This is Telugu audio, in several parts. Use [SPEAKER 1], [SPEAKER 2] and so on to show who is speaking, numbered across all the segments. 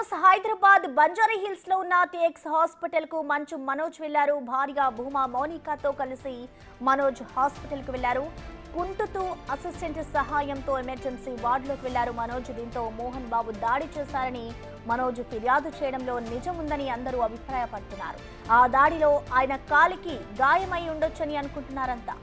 [SPEAKER 1] న్యూస్ హైదరాబాద్ బంజారా హిల్స్ లో ఉన్న టీఎక్స్ హాస్పిటల్ కు మంచు మనోజ్ వెళ్లారు. భార్య భూమా మౌనికాతో కలిసి మనోజ్ హాస్పిటల్ కు వెళ్లారు. కుంటుతూ అసిస్టెంట్ సహాయంతో ఎమర్జెన్సీ వార్డులోకి వెళ్లారు మనోజ్. దీంతో మోహన్ బాబు దాడి చేశారని మనోజ్ ఫిర్యాదు చేయడంలో నిజముందని అందరూ అభిప్రాయపడుతున్నారు. ఆ దాడిలో ఆయన కాలికి గాయమై ఉండొచ్చని అనుకుంటున్నారంతా.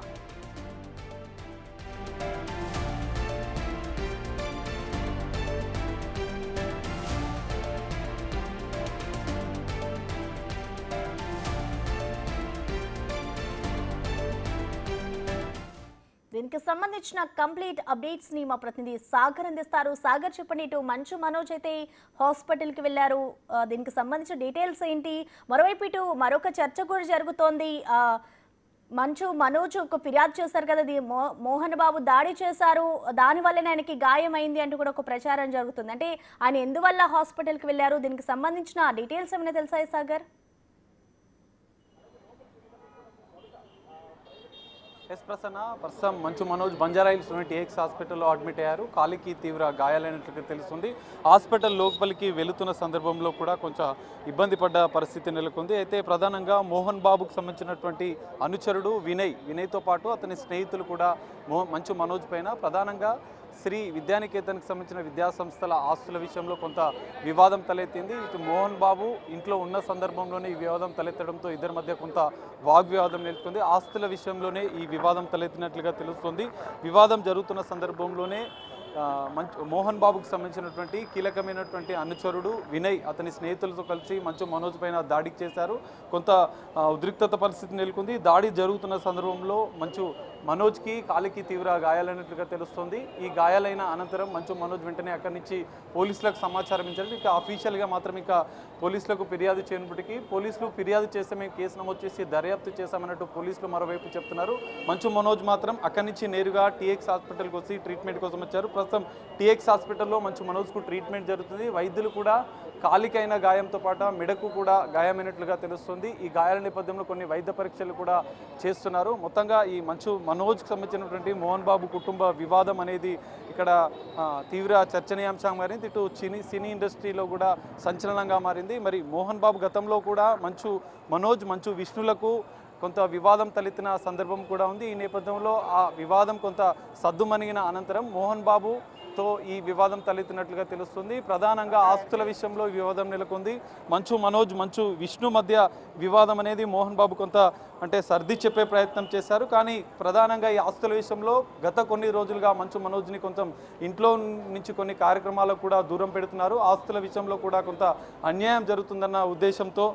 [SPEAKER 1] దీనికి సంబంధించిన కంప్లీట్ అప్డేట్స్ ని మా ప్రతినిధి సాగర్ అందిస్తారు. సాగర్, చెప్పండి. ఇటు మంచు మనోజ్ అయితే హాస్పిటల్ కి వెళ్లారు, దీనికి సంబంధించిన డీటెయిల్స్ ఏంటి? మరోవైపు ఇటు మరొక చర్చ కూడా జరుగుతోంది. మంచు మనోజ్ ఒక ఫిర్యాదు చేశారు కదా, మోహన్ బాబు దాడి చేశారు, దానివల్లనే ఆయనకి గాయమైంది అంటూ కూడా ఒక ప్రచారం జరుగుతుంది. అంటే ఆయన ఎందువల్ల హాస్పిటల్ కి వెళ్లారు, దీనికి సంబంధించిన డీటెయిల్స్ ఏమైనా తెలుసాయి సాగర్?
[SPEAKER 2] ఎస్ ప్రసన్న, ప్రస్తుతం మంచు మనోజ్ బంజారా హిల్స్లోని టీఎక్స్ హాస్పిటల్లో అడ్మిట్ అయ్యారు. కాలికి తీవ్ర గాయాలైనట్లుగా తెలుస్తుంది. హాస్పిటల్ లోపలికి వెళుతున్న సందర్భంలో కూడా కొంచెం ఇబ్బంది పడ్డ పరిస్థితి నెలకొంది. అయితే ప్రధానంగా మోహన్ బాబుకు సంబంధించినటువంటి అనుచరుడు వినయ్తో పాటు అతని స్నేహితులు కూడా మంచు మనోజ్ పైన ప్రధానంగా శ్రీ విద్యానికేతన్కి సంబంధించిన విద్యాసంస్థల ఆస్తుల విషయంలో కొంత వివాదం తలెత్తింది. ఇటు మోహన్ బాబు ఇంట్లో ఉన్న సందర్భంలోనే ఈ వివాదం తలెత్తడంతో ఇద్దరి మధ్య కొంత వాగ్వివాదం నెలకొంది. ఆస్తుల విషయంలోనే ఈ వివాదం తలెత్తినట్లుగా తెలుస్తుంది. వివాదం జరుగుతున్న సందర్భంలోనే మోహన్ బాబుకు సంబంధించినటువంటి కీలకమైనటువంటి అనుచరుడు వినయ్ అతని స్నేహితులతో కలిసి మంచు మనోజ్ పైన దాడికి చేశారు. కొంత ఉద్రిక్తత పరిస్థితి నెలకొంది. దాడి జరుగుతున్న సందర్భంలో మంచు మనోజ్కి కాలికి తీవ్ర గాయాలైనట్లుగా తెలుస్తుంది. ఈ గాయాలైన అనంతరం మంచు మనోజ్ వెంటనే అక్కడి నుంచి పోలీసులకు సమాచారం ఇచ్చారు. ఇక అఫీషియల్గా మాత్రం ఇక పోలీసులకు ఫిర్యాదు చేయనప్పటికీ పోలీసులు ఫిర్యాదు చేస్తే మేము కేసు నమోదు చేసి దర్యాప్తు చేశామన్నట్టు పోలీసులు మరోవైపు చెప్తున్నారు. మంచు మనోజ్ మాత్రం అక్కడి నుంచి నేరుగా టీఎక్స్ హాస్పిటల్కి వచ్చి ట్రీట్మెంట్ కోసం వచ్చారు. ప్రస్తుతం టీఎక్స్ హాస్పిటల్లో మంచు మనోజ్కు ట్రీట్మెంట్ జరుగుతుంది. వైద్యులు కూడా కాలికైన గాయంతో పాటు మెడకు కూడా గాయమైనట్లుగా తెలుస్తుంది. ఈ గాయాల నేపథ్యంలో కొన్ని వైద్య పరీక్షలు కూడా చేస్తున్నారు. మొత్తంగా ఈ మంచు మనోజ్కి సంబంధించినటువంటి మోహన్ బాబు కుటుంబ వివాదం అనేది ఇక్కడ తీవ్ర చర్చనీయాంశంగా మారింది. ఇటు సినీ ఇండస్ట్రీలో కూడా సంచలనంగా మారింది. మరి మోహన్ బాబు గతంలో కూడా మంచు మనోజ్ మంచు విష్ణులకు కొంత వివాదం తలెత్తిన సందర్భం కూడా ఉంది. ఈ నేపథ్యంలో ఆ వివాదం కొంత సద్దుమణిగిన అనంతరం మోహన్ బాబుతో ఈ వివాదం తలెత్తినట్లుగా తెలుస్తుంది. ప్రధానంగా ఆస్తుల విషయంలో వివాదం నెలకొంది. మంచు మనోజ్ మంచు విష్ణు మధ్య వివాదం అనేది మోహన్ బాబు కొంత సర్ది చెప్పే ప్రయత్నం చేశారు. కానీ ప్రధానంగా ఈ ఆస్తుల విషయంలో గత కొన్ని రోజులుగా మంచు మనోజ్ని కొంచెం ఇంట్లో నుంచి కొన్ని కార్యక్రమాలకు కూడా దూరం పెడుతున్నారు. ఆస్తుల విషయంలో కూడా కొంత అన్యాయం జరుగుతుందన్న ఉద్దేశంతో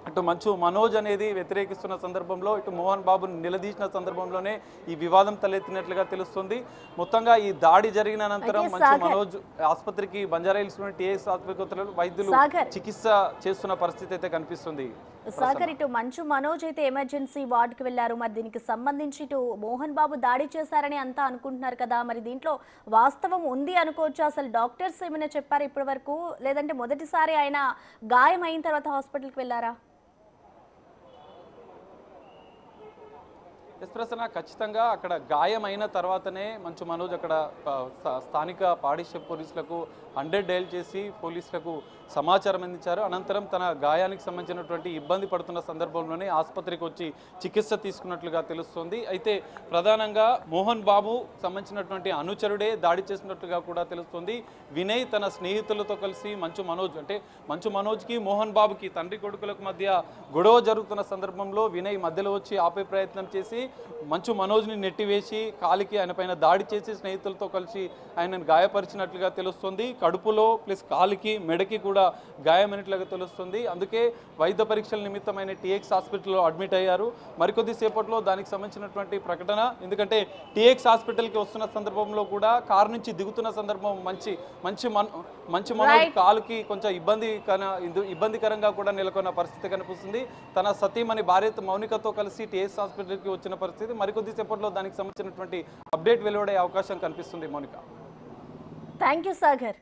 [SPEAKER 2] ఇటు మంచు మనోజ్ అనేది వ్యతిరేకిస్తున్న సందర్భంలో ఇటు మోహన్ బాబుని నిలదీసిన సందర్భంలోనే ఈ వివాదం తలెత్తినట్లుగా తెలుస్తుంది. మొత్తంగా ఈ దాడి జరిగిన అనంతరం మంచు మనోజ్ ఆసుపత్రికి బంజారా హిల్స్లోని టీఎస్ ఆసుపత్రిలో వైద్యులు చికిత్స చేస్తున్న పరిస్థితి అయితే కనిపిస్తుంది.
[SPEAKER 1] సాగర్, ఇటు మంచు మనోజ్ అయితే ఎమర్జెన్సీ వార్డుకి వెళ్లారు. మరి దీనికి సంబంధించి ఇటు మోహన్ బాబు దాడి చేశారని అంతా అనుకుంటున్నారు కదా, మరి దీంట్లో వాస్తవం ఉంది అనుకోవచ్చు? అసలు డాక్టర్స్ ఏమైనా చెప్పారు ఇప్పటి వరకు, లేదంటే మొదటిసారి ఆయన గాయం అయిన తర్వాత హాస్పిటల్కి వెళ్ళారా?
[SPEAKER 2] ప్రసన్న, ఖచ్చితంగా అక్కడ గాయమైన తర్వాతనే మంచు మనోజ్ అక్కడ స్థానిక పాడిష పోలీసులకు 100 డయల్ చేసి పోలీసులకు సమాచారం అందించారు. అనంతరం తన గాయానికి సంబంధించినటువంటి ఇబ్బంది పడుతున్న సందర్భంలోనే ఆసుపత్రికి వచ్చి చికిత్స తీసుకున్నట్లుగా తెలుస్తుంది. అయితే ప్రధానంగా మోహన్ బాబు సంబంధించినటువంటి అనుచరుడే దాడి చేసినట్లుగా కూడా తెలుస్తుంది. వినయ్ తన స్నేహితులతో కలిసి మంచు మనోజ్కి మోహన్ బాబుకి తండ్రి కొడుకులకు మధ్య గొడవ జరుగుతున్న సందర్భంలో వినయ్ మధ్యలో వచ్చి ఆపే ప్రయత్నం చేసి మంచు మనోజ్ని నెట్టివేసి కాలికి ఆయన పైన దాడి చేసి స్నేహితులతో కలిసి ఆయనను గాయపరిచినట్లుగా తెలుస్తుంది. కడుపులో ప్లస్ కాలికి మెడకి కూడా గాయమైనట్లుగా తెలుస్తుంది. అందుకే వైద్య పరీక్షల నిమిత్తమైన టీఎక్స్ హాస్పిటల్లో అడ్మిట్ అయ్యారు. మరికొద్ది సేపట్లో దానికి సంబంధించినటువంటి ప్రకటన, ఎందుకంటే టీఎక్స్ హాస్పిటల్కి వస్తున్న సందర్భంలో కూడా కారు నుంచి దిగుతున్న సందర్భం మంచు మనోజ్ కాలుకి కొంచెం ఇబ్బందికరంగా కూడా నెలకొన్న పరిస్థితి కనిపిస్తుంది. తన సతీమణి భార్య మౌనికతో కలిసి టీఎక్స్ హాస్పిటల్కి వచ్చిన పరిస్థితి. మరికొద్ది సేపట్లో దానికి సంబంధించినటువంటి అప్డేట్ వెలువడే అవకాశం కనిపిస్తుంది. Mounika,
[SPEAKER 1] thank you Sagar.